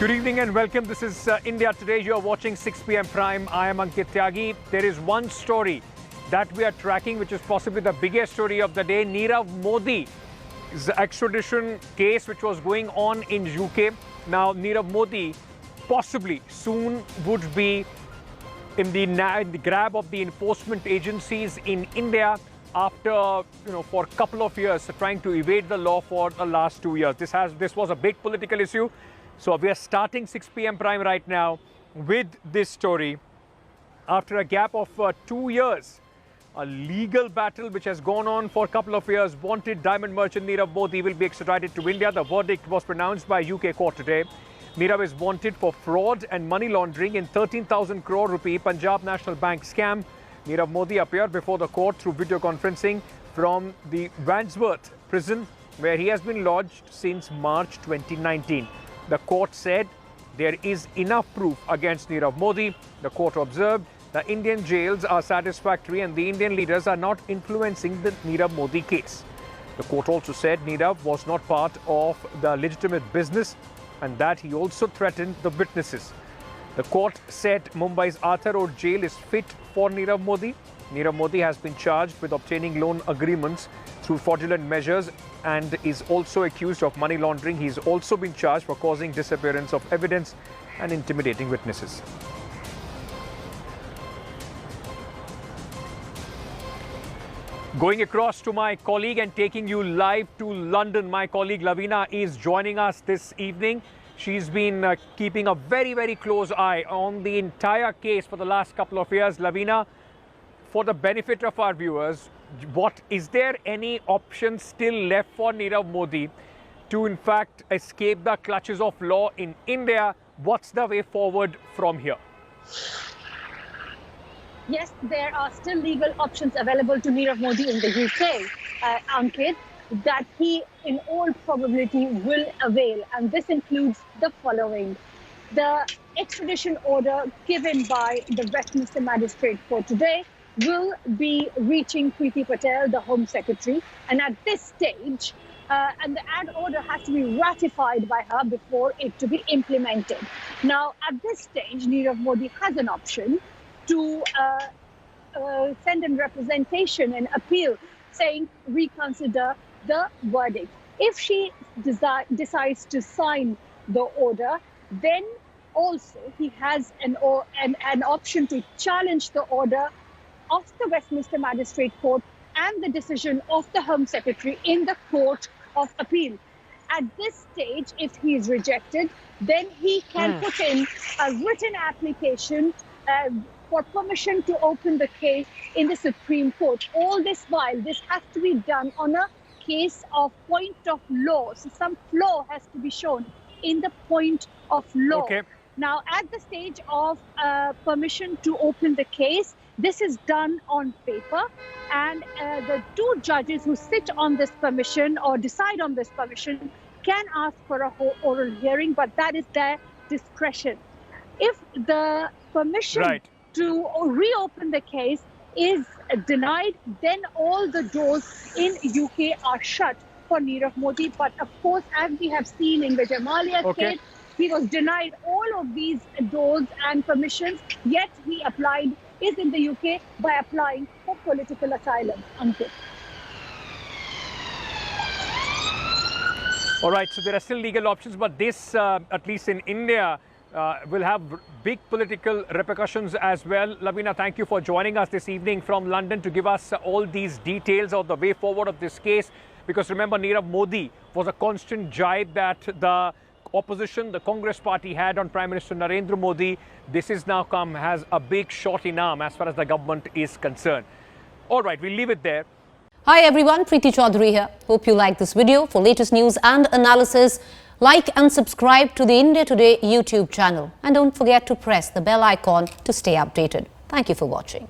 Good evening and welcome. This is India Today. You are watching 6 p.m. Prime. I am Ankit Tyagi. There is one story that we are tracking, which is possibly the biggest story of the day. Nirav Modi's extradition case, which was going on in UK. Now, Nirav Modi possibly soon would be in the grab of the enforcement agencies in India after, for a couple of years trying to evade the law for the last 2 years. This was a big political issue. So we are starting 6 p.m. Prime right now with this story. After a gap of 2 years, a legal battle which has gone on for a couple of years, wanted diamond merchant Nirav Modi will be extradited to India. The verdict was pronounced by UK court today. Nirav is wanted for fraud and money laundering in 13,000 crore rupee Punjab National Bank scam. Nirav Modi appeared before the court through video conferencing from the Wandsworth prison, where he has been lodged since March 2019. The court said there is enough proof against Nirav Modi. The court observed the Indian jails are satisfactory and the Indian leaders are not influencing the Nirav Modi case. The court also said Nirav was not part of the legitimate business and that he also threatened the witnesses. The court said Mumbai's Arthur Road jail is fit for Nirav Modi. Nirav Modi has been charged with obtaining loan agreements through fraudulent measures and is also accused of money laundering. He has also been charged for causing disappearance of evidence and intimidating witnesses. Going across to my colleague and taking you live to London, my colleague Lavina is joining us this evening. She's been keeping a very, very close eye on the entire case for the last couple of years. Lavina, for the benefit of our viewers, is there any option still left for Nirav Modi to in fact escape the clutches of law in India? What's the way forward from here? Yes, there are still legal options available to Nirav Modi in the UK, Ankit, that he in all probability will avail. And this includes the following. The extradition order given by the Westminster Magistrate Court today will be reaching Preeti Patel, the Home Secretary. And at this stage, and the ad order has to be ratified by her before it to be implemented. Now, at this stage, Nirav Modi has an option to send in representation and appeal saying reconsider the verdict. If she decides to sign the order, then also he has an option to challenge the order of the Westminster Magistrate Court and the decision of the Home Secretary in the Court of Appeal. At this stage, if he is rejected, then he can put in a written application for permission to open the case in the Supreme Court. All this while, this has to be done on a case of point of law. So some flaw has to be shown in the point of law. Okay. Now, at the stage of permission to open the case, this is done on paper, and the two judges who sit on this permission or decide on this permission can ask for a oral hearing, but that is their discretion. If the permission to reopen the case is denied, then all the doors in UK are shut for Nirav Modi. But of course, as we have seen in the Jamalia case, he was denied all of these doors and permissions, yet he is in the UK by applying for political asylum. Ankit. All right, so there are still legal options, but this, at least in India, will have big political repercussions as well. Lavina, thank you for joining us this evening from London to give us all these details of the way forward of this case. Because remember, Nirav Modi was a constant jibe that the opposition, the Congress party, had on Prime Minister Narendra Modi. This is now has a big shot in arm as far as the government is concerned. All right, we'll leave it there. Hi everyone, Preeti Chaudhary here. Hope you like this video. For latest news and analysis, like and subscribe to the India Today YouTube channel. And don't forget to press the bell icon to stay updated. Thank you for watching.